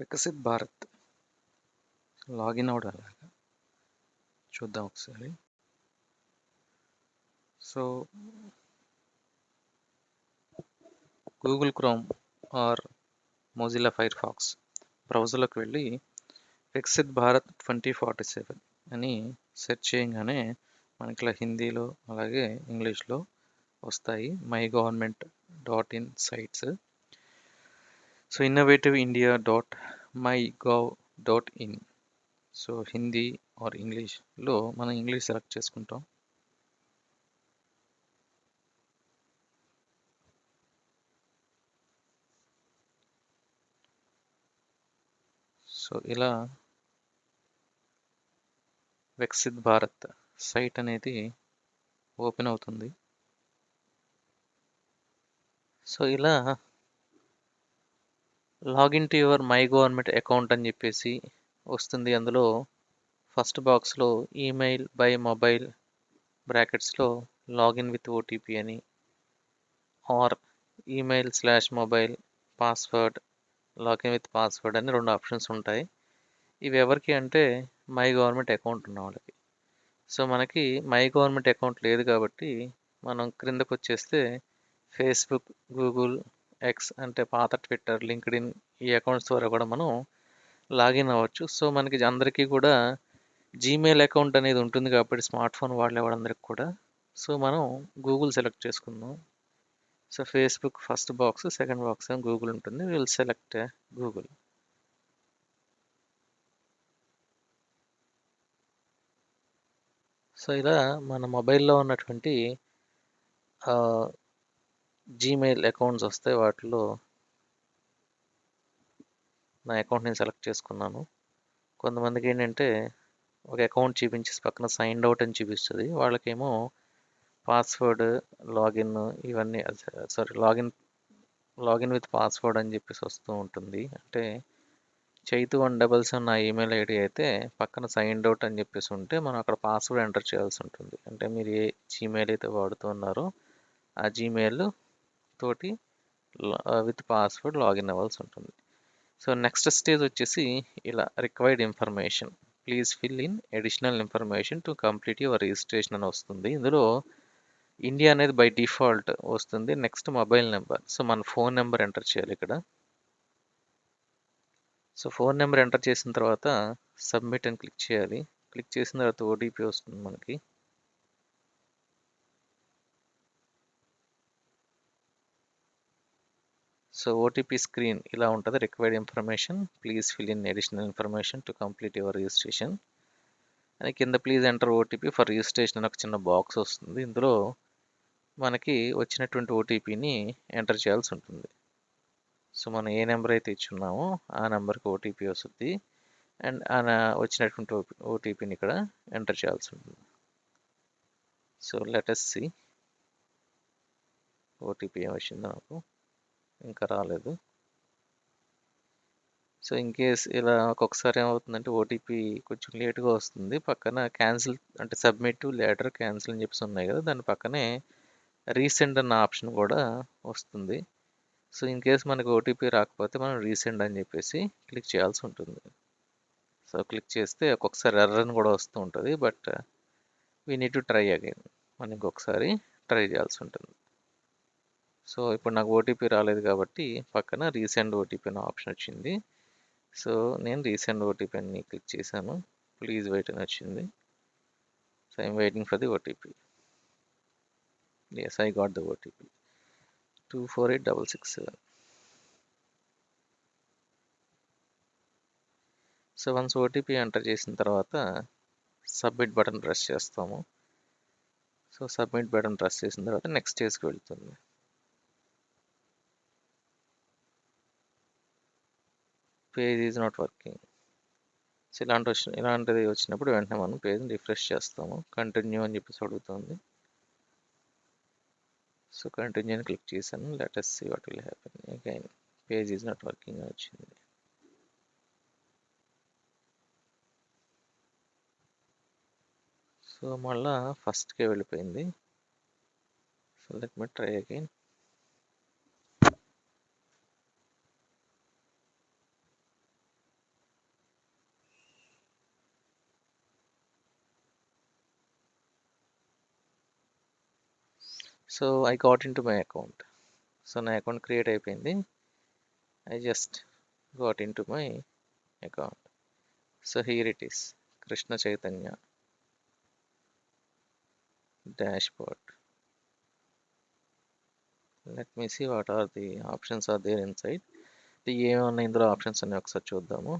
Viksit Bharat login అవడం ఎలాగా చూద్దాం ఒకసారి. So Google Chrome or Mozilla Firefox బ్రౌజర్లోకి వెళ్ళి వికసిత్ భారత్ 2047 అని సెర్చ్ చేయగానే మనకి ఇలా హిందీలో అలాగే ఇంగ్లీష్లో వస్తాయి mygov.in sites. So innovative India .mygov.in. So Hindi or ఇంగ్లీష్లో మనం ఇంగ్లీష్ సెలెక్ట్ చేసుకుంటాం. సో ఇలా వికసిత్ భారత్ సైట్ అనేది ఓపెన్ అవుతుంది. సో ఇలా login to your my government account అని చెప్పేసి వస్తుంది. అందులో ఫస్ట్ బాక్స్లో ఈమెయిల్ బై మొబైల్ బ్రాకెట్స్లో లాగిన్ విత్ ఓటీపీ అని or email mobile password login with password అని 2 ఆప్షన్స్ ఉంటాయి. ఇవి ఎవరికి అంటే మై గవర్నమెంట్ అకౌంట్ ఉన్న వాళ్ళకి. సో మనకి మై గవర్నమెంట్ అకౌంట్ లేదు కాబట్టి మనం క్రిందకు వచ్చేస్తే ఫేస్బుక్, గూగుల్, ఎక్స్ అంటే పాత ట్విట్టర్, లింక్డ్ఇన్ ఈ అకౌంట్స్ ద్వారా కూడా మనం లాగిన్ అవ్వచ్చు. సో మనకి అందరికీ కూడా జీమెయిల్ అకౌంట్ అనేది ఉంటుంది కాబట్టి స్మార్ట్ ఫోన్ వాడే వాళ్ళందరికీ కూడా. సో మనం గూగుల్ సెలెక్ట్ చేసుకుందాం. So Facebook first box, second box Google ఉంటుంది. Will select Google. సో ఇలా మన మొబైల్లో ఉన్నటువంటి జీమెయిల్ అకౌంట్స్ వస్తాయి. వాటిలో నా అకౌంట్ నేను సెలెక్ట్ చేసుకున్నాను. కొంతమందికి ఏంటంటే ఒక అకౌంట్ చూపించేసి పక్కన సైన్డ్ అవుట్ అని చూపిస్తుంది. వాళ్ళకేమో పాస్వర్డ్, లాగిన్ ఇవన్నీ లాగిన్ విత్ పాస్వర్డ్ అని చెప్పేసి వస్తూ ఉంటుంది. అంటే చైతు 177 నా ఈమెయిల్ ఐడి అయితే పక్కన సైన్డ్ అవుట్ అని చెప్పేసి ఉంటే మనం అక్కడ పాస్వర్డ్ ఎంటర్ చేయాల్సి ఉంటుంది. అంటే మీరు ఏ జీమెయిల్ అయితే వాడుతున్నారో ఆ జీమెయిల్ తోటి విత్ పాస్వర్డ్ లాగిన్ అవ్వాల్సి ఉంటుంది. సో నెక్స్ట్ స్టేజ్ వచ్చేసి ఇలా required information please fill in additional information to complete your registration అని వస్తుంది. ఇందులో ఇండియా అనేది బై డిఫాల్ట్ వస్తుంది. Next mobile number. సో మన ఫోన్ నెంబర్ ఎంటర్ చేయాలి ఇక్కడ. సో ఫోన్ నెంబర్ ఎంటర్ చేసిన తర్వాత సబ్మిట్ అని క్లిక్ చేయాలి. క్లిక్ చేసిన తర్వాత ఓటీపీ వస్తుంది మనకి. సో ఓటీపీ స్క్రీన్ ఇలా ఉంటుంది. Required information please fill in additional information to complete your registration అని కింద please enter OTP for registration అని ఒక చిన్న బాక్స్ వస్తుంది. ఇందులో మనకి వచ్చినటువంటి ఓటీపీని ఎంటర్ చేయాల్సి ఉంటుంది. సో మనం ఏ నెంబర్ అయితే ఇచ్చున్నామో ఆ నెంబర్కి ఓటీపీ వస్తుంది. అండ్ వచ్చినటువంటి ఓటీపీని ఇక్కడ ఎంటర్ చేయాల్సి ఉంటుంది. సో లెటస్ సి ఓటీపీ ఏమి వచ్చిందో నాకు ఇంకా రాలేదు. సో ఇన్ కేస్ ఇలా ఒక్కొక్కసారి ఏమవుతుందంటే ఓటీపీ కొంచెం లేట్గా వస్తుంది. పక్కన క్యాన్సిల్ అంటే సబ్మిట్ లేటర్ క్యాన్సిల్ అని చెప్పేసి ఉన్నాయి కదా, దాని పక్కనే రీసెండ్ అన్న ఆప్షన్ కూడా వస్తుంది. సో ఇన్ కేస్ మనకి ఓటీపీ రాకపోతే మనం రీసెండ్ అని చెప్పేసి క్లిక్ చేయాల్సి ఉంటుంది. సో క్లిక్ చేస్తే ఒక్కొక్కసారి ఎర్రర్ అని కూడా వస్తూ ఉంటుంది. But we need to try again. మనం ఇంకొకసారి ట్రై చేయాల్సి ఉంటుంది. సో ఇప్పుడు నాకు ఓటీపీ రాలేదు కాబట్టి పక్కన రీసెండ్ ఓటీపీ అనే ఆప్షన్ వచ్చింది. సో నేను రీసెండ్ ఓటీపీ అని క్లిక్ చేశాను. ప్లీజ్ వెయిట్ అని వచ్చింది. So I'm waiting for the OTP. Yes, I got the OTP 248667. So once OTP enter చేసిన తర్వాత సబ్మిట్ బటన్ ప్రెస్ చేస్తాము. సో సబ్మిట్ బటన్ ప్రెస్ చేసిన తర్వాత నెక్స్ట్ స్టేజ్కి వెళ్తుంది. Page is not working. So ఇలాంటిది వచ్చినప్పుడు వెంటనే మనం పేజ్ని రిఫ్రెష్ చేస్తాము. కంటిన్యూ అని చెప్పేసి అడుగుతుంది. సో కంటిన్యూ అని క్లిక్ చేశాను. Let us see what will happen. Again page is not working అని వచ్చింది. సో మళ్ళా ఫస్ట్కే వెళ్ళిపోయింది. So let me try again. So I got in to my account. So నా అకౌంట్ క్రియేట్ అయిపోయింది. I just got in to my account. So here it is, Krishna Chaitanya dashboard. Let me see what are the options are there inside. ఏమన్నా ఇందులో options ఉన్నాయి ఒకసారి చూద్దాము.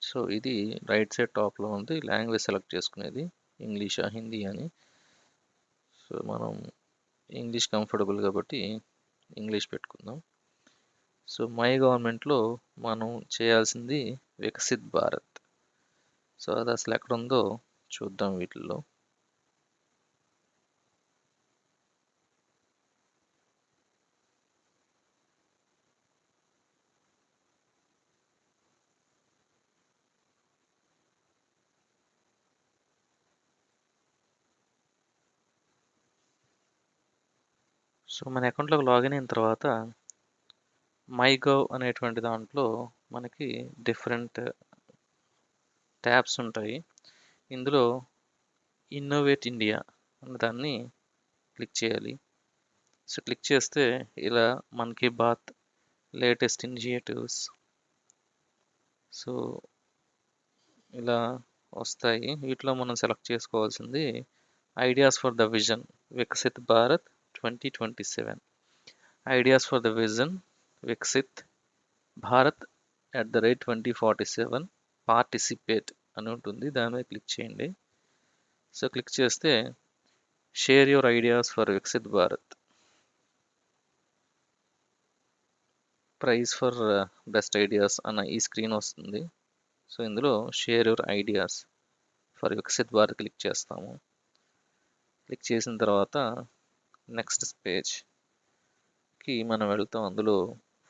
So ఇది right side టాప్లో ఉంది. లాంగ్వేజ్ సెలెక్ట్ చేసుకునేది ఇంగ్లీషా హిందీ అని. సో మనం ఇంగ్లీష్ కంఫర్టబుల్ కాబట్టి ఇంగ్లీష్ పెట్టుకుందాం. సో మై గవర్నమెంట్లో మనం చేయాల్సింది వికసిత్ భారత్. సో అది అసలు ఎక్కడ ఉందో చూద్దాం వీటిల్లో. సో మన అకౌంట్లోకి లాగిన్ అయిన తర్వాత మై గవ్ అనేటువంటి దాంట్లో మనకి డిఫరెంట్ ట్యాబ్స్ ఉంటాయి. ఇందులో ఇన్నోవేట్ ఇండియా అన్న దాన్ని క్లిక్ చేయాలి. సో క్లిక్ చేస్తే ఇలా Mann Ki Baat latest initiatives so ఇలా వస్తాయి. వీటిలో మనం సెలెక్ట్ చేసుకోవాల్సింది ideas for the vision Viksit Bharat 2027. Ideas for the vision Viksit Bharat @2047 participate అని ఉంటుంది. దాని మీద క్లిక్ చేయండి. సో క్లిక్ చేస్తే share your ideas for Viksit Bharat, prize for best ideas అన్న ఈ స్క్రీన్ వస్తుంది. సో ఇందులో share your ideas for Viksit Bharat click చేస్తాము. క్లిక్ చేసిన తర్వాత నెక్స్ట్ పేజ్కి మనం వెళ్తాం. అందులో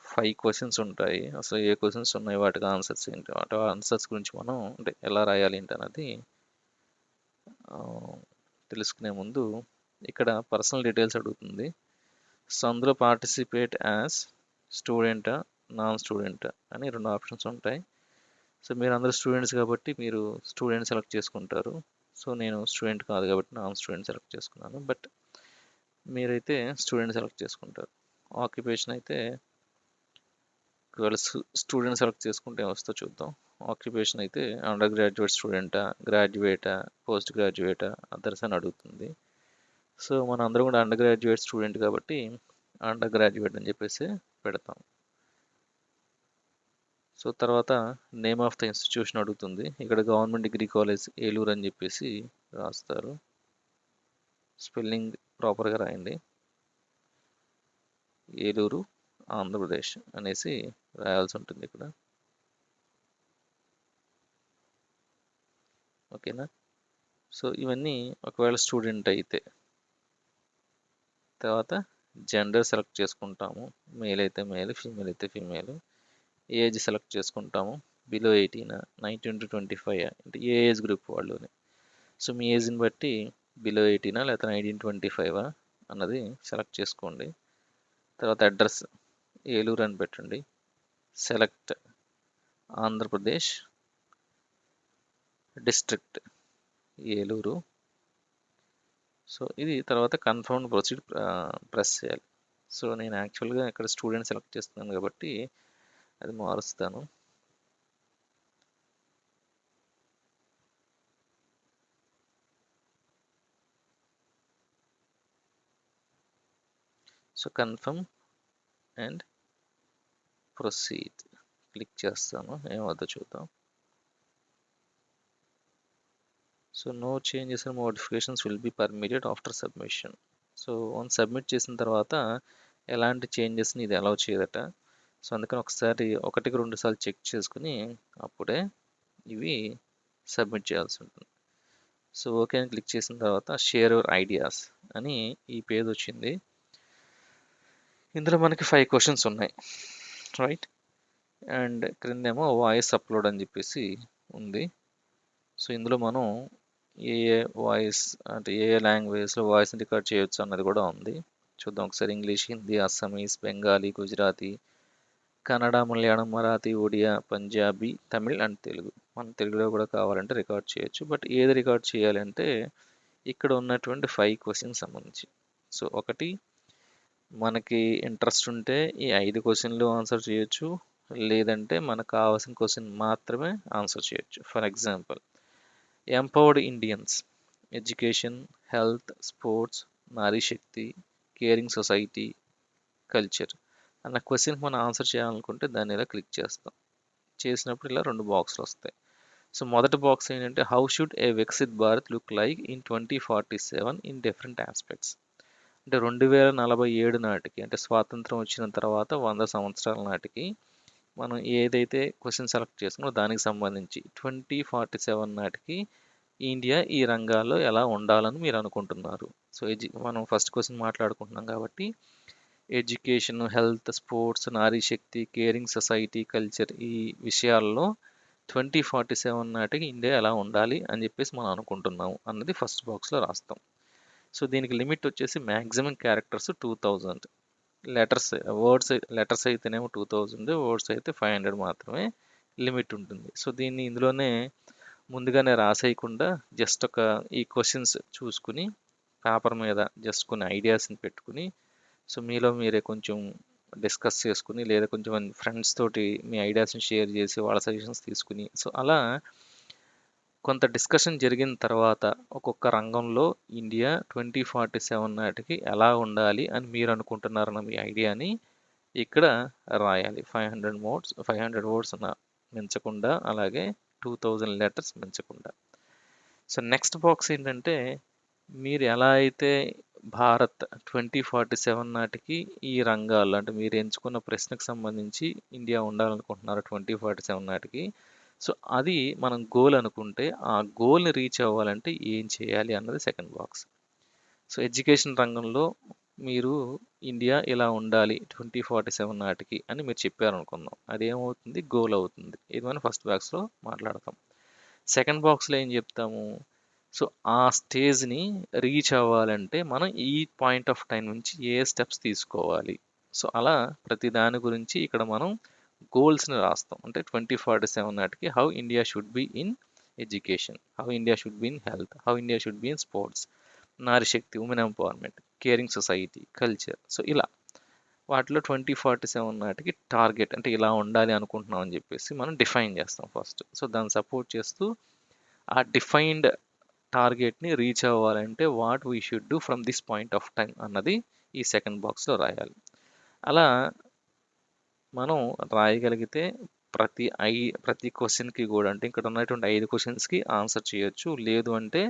5 క్వశ్చన్స్ ఉంటాయి. అసలు ఏ క్వశ్చన్స్ ఉన్నాయి, వాటికి ఆన్సర్స్ ఏంటి, వాటి ఆన్సర్స్ గురించి మనం అంటే ఎలా రాయాలి ఏంటి అన్నది తెలుసుకునే ముందు ఇక్కడ పర్సనల్ డీటెయిల్స్ అడుగుతుంది. సో అందులో పార్టిసిపేట్ యాజ్ స్టూడెంటా నాన్ స్టూడెంటా అని 2 ఆప్షన్స్ ఉంటాయి. సో మీరు అందరూ స్టూడెంట్స్ కాబట్టి మీరు స్టూడెంట్ సెలెక్ట్ చేసుకుంటారు. సో నేను స్టూడెంట్ కాదు కాబట్టి నాన్ స్టూడెంట్ సెలెక్ట్ చేసుకున్నాను. బట్ మీరైతే స్టూడెంట్ సెలెక్ట్ చేసుకుంటారు. ఆక్యుపేషన్ అయితే ఒకవేళ స్టూడెంట్ సెలెక్ట్ చేసుకుంటే వస్తో చూద్దాం. ఆక్యుపేషన్ అయితే అండర్ గ్రాడ్యుయేట్ స్టూడెంటా, గ్రాడ్యుయేటా, పోస్ట్ గ్రాడ్యుయేటా, అదర్స్ అని అడుగుతుంది. సో మన అందరం కూడా అండర్ గ్రాడ్యుయేట్ స్టూడెంట్ కాబట్టి అండర్ గ్రాడ్యుయేట్ అని చెప్పేసి పెడతాం. సో తర్వాత నేమ్ ఆఫ్ ద ఇన్స్టిట్యూషన్ అడుగుతుంది. ఇక్కడ గవర్నమెంట్ డిగ్రీ కాలేజ్ ఏలూరు అని చెప్పేసి రాస్తారు. స్పెల్లింగ్ ప్రాపర్గా రాయండి. ఏలూరు ఆంధ్రప్రదేశ్ అనేసి రాయాల్సి ఉంటుంది ఇక్కడ. ఓకేనా. సో ఇవన్నీ ఒకవేళ స్టూడెంట్ అయితే తర్వాత జెండర్ సెలెక్ట్ చేసుకుంటాము. మేల్ అయితే మేల్, ఫీమేల్ అయితే ఫీమేల్. ఏజ్ సెలెక్ట్ చేసుకుంటాము. బిలో 18, 19 to 25 అంటే ఏ ఏజ్ గ్రూప్ వాళ్ళని. సో మీ ఏజ్ని బట్టి బిలో 18 లేకపోతే 19 to 25 అన్నది సెలెక్ట్ చేసుకోండి. తర్వాత అడ్రస్ ఏలూరు అని పెట్టండి. Select Andhra Pradesh, district Eluru. So ఇది తర్వాత కన్ఫర్మ్ ప్రొసీడ్ ప్రెస్ చేయాలి. సో నేను యాక్చువల్గా ఇక్కడ స్టూడెంట్ సెలెక్ట్ చేస్తున్నాను కాబట్టి అది మారుస్తాను. So confirm and proceed click చేస్తాను. ఏమవుతుందో చూద్దాం. So no changes and modifications will be permitted after submission. So once submit చేసిన తర్వాత ఎలాంటి చేంజెస్ని ఇది అలౌ చేయదట. సో అందుకని ఒకసారి 1-2 సార్లు చెక్ చేసుకుని అప్పుడే ఇవి సబ్మిట్ చేయాల్సి ఉంటుంది. సో ఓకే అని క్లిక్ చేసిన తర్వాత షేర్ యువర్ ఐడియాస్ అని ఈ పేజ్ వచ్చింది. ఇందులో మనకి 5 క్వశ్చన్స్ ఉన్నాయి, రైట్. అండ్ క్రిందేమో వాయిస్ అప్లోడ్ అని చెప్పేసి ఉంది. సో ఇందులో మనం ఏ ఏ వాయిస్ అంటే ఏ ఏ లాంగ్వేజ్లో వాయిస్ని రికార్డ్ చేయొచ్చు అన్నది కూడా ఉంది. చూద్దాం ఒకసారి. English, Hindi, Assamese, Bengali, Gujarati, Kannada, Malayalam, Marathi, Odia, Punjabi, Tamil and Telugu. మన తెలుగులో కూడా కావాలంటే రికార్డ్ చేయొచ్చు. బట్ ఏది రికార్డ్ చేయాలంటే ఇక్కడ ఉన్నటువంటి 5 క్వశ్చన్స్ సంబంధించి. సో ఒకటి, మనకి ఇంట్రెస్ట్ ఉంటే ఈ 5 క్వశ్చన్లు ఆన్సర్ చేయొచ్చు, లేదంటే మనకు కావాల్సిన క్వశ్చన్ మాత్రమే ఆన్సర్ చేయొచ్చు. For example, empowered Indians, education, health, sports, Nari Shakti, caring society, culture అన్న క్వశ్చన్కి మనం ఆన్సర్ చేయాలనుకుంటే దాన్ని ఇలా క్లిక్ చేస్తాం. చేసినప్పుడు ఇలా 2 బాక్సులు వస్తాయి. సో మొదటి బాక్స్ ఏంటంటే, how should A Viksit Bharat look like in 2047 in different aspects. అంటే 2047 నాటికి, అంటే స్వాతంత్రం వచ్చిన తర్వాత 100 సంవత్సరాల నాటికి మనం ఏదైతే క్వశ్చన్ సెలెక్ట్ చేసుకున్నో దానికి సంబంధించి 2047 నాటికి ఇండియా ఈ రంగాల్లో ఎలా ఉండాలని మీరు అనుకుంటున్నారు. సో మనం ఫస్ట్ క్వశ్చన్ మాట్లాడుకుంటున్నాం కాబట్టి education, health, sports, Nari Shakti, caring society, culture ఈ విషయాల్లో 2047 నాటికి ఇండియా ఎలా ఉండాలి అని చెప్పేసి మనం అనుకుంటున్నాము అన్నది ఫస్ట్ బాక్స్లో రాస్తాం. సో దీనికి లిమిట్ వచ్చేసి మ్యాక్సిమం క్యారెక్టర్స్ 2000, లెటర్స్ అయితేనేమో 2000, వర్డ్స్ అయితే 500 మాత్రమే లిమిట్ ఉంటుంది. సో దీన్ని ఇందులోనే ముందుగానే రాసేయకుండా జస్ట్ ఈ క్వశ్చన్స్ చూసుకుని పేపర్ మీద జస్ట్ కొన్ని ఐడియాస్ని పెట్టుకుని, సో మీలో మీరే కొంచెం డిస్కస్ చేసుకుని, లేదా కొంచెం ఫ్రెండ్స్ తోటి మీ ఐడియాస్ని షేర్ చేసి వాళ్ళ సజెషన్స్ తీసుకుని, సో అలా కొంత డిస్కషన్ జరిగిన తర్వాత ఒక్కొక్క రంగంలో ఇండియా 2047 నాటికి ఎలా ఉండాలి అని మీరు అనుకుంటున్నారన్న మీ ఐడియాని ఇక్కడ రాయాలి. 500 వర్డ్స్ మించకుండా, అలాగే 2000 లెటర్స్ మించకుండా. సో నెక్స్ట్ బాక్స్ ఏంటంటే, మీరు ఎలా అయితే భారత్ 2047 నాటికి ఈ రంగాల్లో, అంటే మీరు ఎంచుకున్న ప్రశ్నకు సంబంధించి ఇండియా ఉండాలనుకుంటున్నారు 2047 నాటికి, సో అది మనం గోల్ అనుకుంటే ఆ గోల్ని రీచ్ అవ్వాలంటే ఏం చేయాలి అన్నది సెకండ్ బాక్స్. సో ఎడ్యుకేషన్ రంగంలో మీరు ఇండియా ఇలా ఉండాలి 2047 నాటికి అని మీరు చెప్పారనుకుందాం, అదేమవుతుంది, గోల్ అవుతుంది. ఇది మనం ఫస్ట్ బాక్స్లో మాట్లాడతాం. సెకండ్ బాక్స్లో ఏం చెప్తాము, సో ఆ స్టేజ్ని రీచ్ అవ్వాలంటే మనం ఈ పాయింట్ ఆఫ్ టైం నుంచి ఏ స్టెప్స్ తీసుకోవాలి. సో అలా ప్రతి దాని గురించి ఇక్కడ మనం గోల్స్ని రాస్తాం. అంటే 2047 నాటికి how India should be in education, how India should be in health, how India should be in sports, Nari Shakti, women empowerment, caring society, culture. So ఇలా వాటిలో 2047 నాటికి టార్గెట్ అంటే ఇలా ఉండాలి అనుకుంటున్నాం అని చెప్పేసి మనం డిఫైన్ చేస్తాం ఫస్ట్. సో దాన్ని సపోర్ట్ చేస్తూ ఆ డిఫైన్డ్ టార్గెట్ని రీచ్ అవ్వాలంటే what we should do from this point of time అన్నది ఈ సెకండ్ బాక్స్లో రాయాలి. అలా మనం రాయగలిగితే ప్రతి క్వశ్చన్కి కూడా, అంటే ఇక్కడ ఉన్నటువంటి 5 క్వశ్చన్స్కి ఆన్సర్ చేయొచ్చు. లేదు అంటే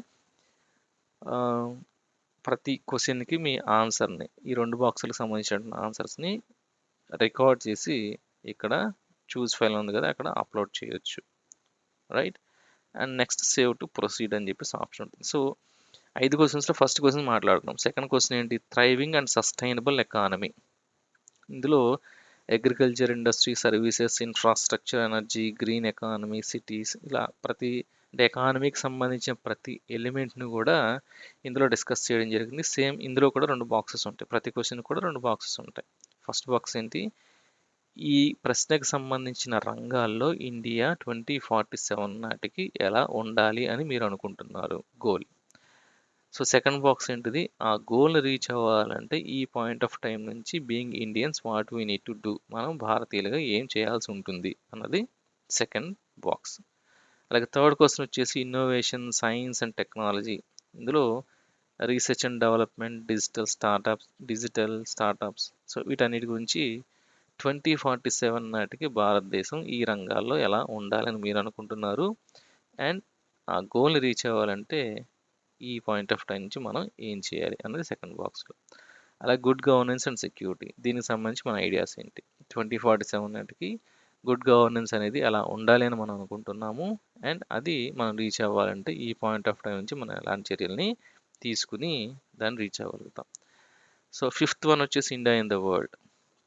ప్రతి క్వశ్చన్కి మీ ఆన్సర్ని, ఈ 2 బాక్సులకు సంబంధించిన ఆన్సర్స్ని రికార్డ్ చేసి ఇక్కడ చూస్ ఫైల్ ఉంది కదా అక్కడ అప్లోడ్ చేయొచ్చు. Right. And next save to proceed అని చెప్పేసి ఆప్షన్ ఉంటుంది. సో 5 క్వశ్చన్స్లో ఫస్ట్ క్వశ్చన్ మాట్లాడుతున్నాం. సెకండ్ క్వశ్చన్ ఏంటి, థ్రైవింగ్ అండ్ సస్టైనబుల్ ఎకానమీ. ఇందులో agriculture, industry, services, infrastructure, energy, green economy, cities, ఇలా ప్రతి అంటే ఎకానమీకి సంబంధించిన ప్రతి ఎలిమెంట్ని కూడా ఇందులో డిస్కస్ చేయడం జరిగింది. సేమ్ ఇందులో కూడా 2 బాక్సెస్ ఉంటాయి, ప్రతి క్వశ్చన్ కూడా 2 బాక్సెస్ ఉంటాయి. ఫస్ట్ బాక్స్ ఏంటి, ఈ ప్రశ్నకు సంబంధించిన రంగాల్లో ఇండియా 2047 నాటికి ఎలా ఉండాలి అని మీరు అనుకుంటున్నారు, గోల్. సో సెకండ్ బాక్స్ ఏంటిది, ఆ గోల్ని రీచ్ అవ్వాలంటే ఈ పాయింట్ ఆఫ్ టైం నుంచి being Indians what we need to do, మనం భారతీయులుగా ఏం చేయాల్సి ఉంటుంది అన్నది సెకండ్ బాక్స్. అలాగే థర్డ్ క్వశ్చన్ వచ్చేసి ఇన్నోవేషన్, సైన్స్ అండ్ టెక్నాలజీ. ఇందులో research and development, digital startups, so వీటన్నిటి గురించి 2047 నాటికి భారతదేశం ఈ రంగాల్లో ఎలా ఉండాలని మీరు అనుకుంటున్నారు, అండ్ ఆ గోల్ని రీచ్ అవ్వాలంటే ఈ పాయింట్ ఆఫ్ టైం నుంచి మనం ఏం చేయాలి అన్నది సెకండ్ బాక్స్లో. అలాగే గుడ్ గవర్నెన్స్ అండ్ సెక్యూరిటీ, దీనికి సంబంధించి మన ఐడియాస్ ఏంటి, 2047 నాటికి గుడ్ గవర్నెన్స్ అనేది ఎలా ఉండాలి అని మనం అనుకుంటున్నాము, అండ్ అది మనం రీచ్ అవ్వాలంటే ఈ పాయింట్ ఆఫ్ టైం నుంచి మనం ఎలాంటి చర్యల్ని తీసుకుని దాన్ని రీచ్ అవ్వగలుగుతాం. సో ఫిఫ్త్ వన్ వచ్చేసి ఇండియా ఇన్ ద వరల్డ్.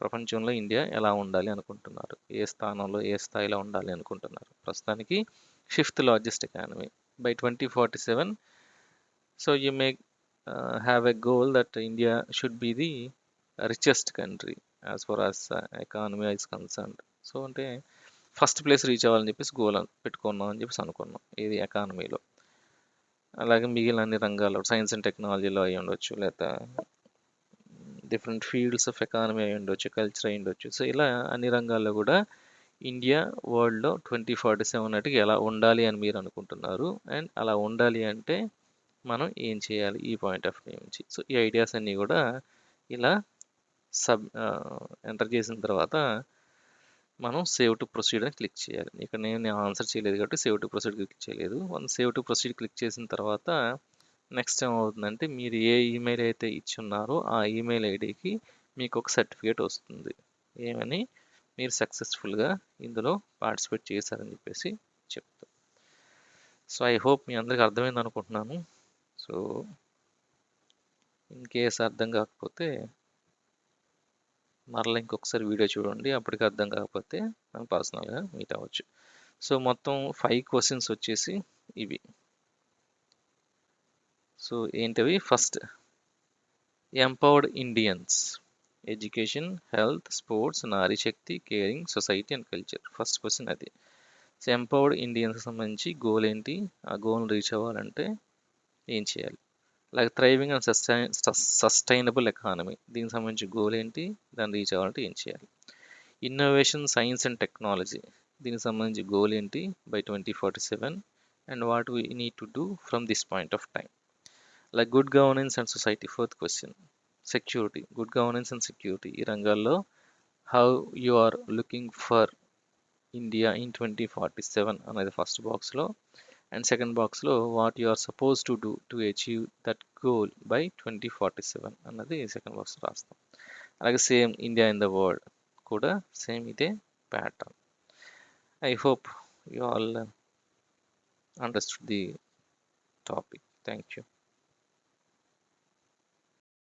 ప్రపంచంలో ఇండియా ఎలా ఉండాలి అనుకుంటున్నారు, ఏ స్థానంలో ఏ స్థాయిలో ఉండాలి అనుకుంటున్నారు. ప్రస్తుతానికి 5th largest economy. by 2047. So you may have a goal that India should be the richest country as far as economy is concerned. So అంటే ఫస్ట్ ప్లేస్ రీచ్ అవ్వాలని చెప్పేసి గోల్ పెట్టుకున్నాం అని చెప్పేసి అనుకున్నాం ఇది ఎకానమీలో. అలాగే మిగిలిన అన్ని రంగాల్లో సైన్స్ అండ్ టెక్నాలజీలో అయి ఉండొచ్చు, లేదా డిఫరెంట్ ఫీల్డ్స్ ఆఫ్ ఎకానమీ అయి ఉండొచ్చు, కల్చర్ అయి ఉండొచ్చు. సో ఇలా అన్ని రంగాల్లో కూడా ఇండియా వరల్డ్లో 2047 నాటికి ఎలా ఉండాలి అని మీరు అనుకుంటున్నారు, అండ్ అలా ఉండాలి అంటే మనం ఏం చేయాలి ఈ పాయింట్ ఆఫ్ వ్యూ నుంచి. సో ఈ ఐడియాస్ అన్నీ కూడా ఇలా ఎంటర్ చేసిన తర్వాత మనం సేవ్ టు ప్రొసీడ్ అని క్లిక్ చేయాలి. ఇక్కడ నేను ఆన్సర్ చేయలేదు కాబట్టి సేవ్ టు ప్రొసీడ్ క్లిక్ చేయలేదు. మనం సేవ్ టు ప్రొసీడ్ క్లిక్ చేసిన తర్వాత నెక్స్ట్ ఏమవుతుందంటే మీరు ఏ ఈమెయిల్ అయితే ఇచ్చున్నారో ఆ ఈమెయిల్ ఐడికి మీకు ఒక సర్టిఫికేట్ వస్తుంది, ఏమని మీరు సక్సెస్ఫుల్గా ఇందులో పార్టిసిపేట్ చేశారని చెప్పేసి చెప్తారు. సో ఐ హోప్ మీ అందరికి అర్థమైంది అనుకుంటున్నాను. సో ఇన్ కేస్ అర్థం కాకపోతే మరలా ఇంకొకసారి వీడియో చూడండి, అప్పటికి అర్థం కాకపోతే మనం పర్సనల్గా మీట్ అవ్వచ్చు. సో మొత్తం 5 క్వశ్చన్స్ వచ్చేసి ఇవి. సో ఏంటవి? First, empowered Indians, education, health, sports, Nari Shakti, caring, society and culture. First question అది. సో ఎంపవర్డ్ ఇండియన్స్కి సంబంధించి గోల్ ఏంటి, ఆ గోల్ని రీచ్ అవ్వాలంటే ఏం చేయాలి. అలాగే థ్రైవింగ్ అండ్ సస్టైనబుల్ ఎకానమీ, దీనికి సంబంధించి గోల్ ఏంటి, దాన్ని రీచ్ అవ్వాలంటే ఏం చేయాలి. ఇన్నోవేషన్, సైన్స్ అండ్ టెక్నాలజీ, దీనికి సంబంధించి గోల్ ఏంటి by 2047 and what we need to do from this point of time. Like good governance and society, fourth question. Security, good governance and security, ఈ రంగాల్లో how you are looking for India in 2047 అనేది first బాక్స్లో, and second బాక్స్లో what you are suppose to do to achieve that goal by 2047 అన్నది second box రాస్తాం. అలాగే same India in the world కూడా same ఇదే pattern. I hope you all understood the topic. Thank you.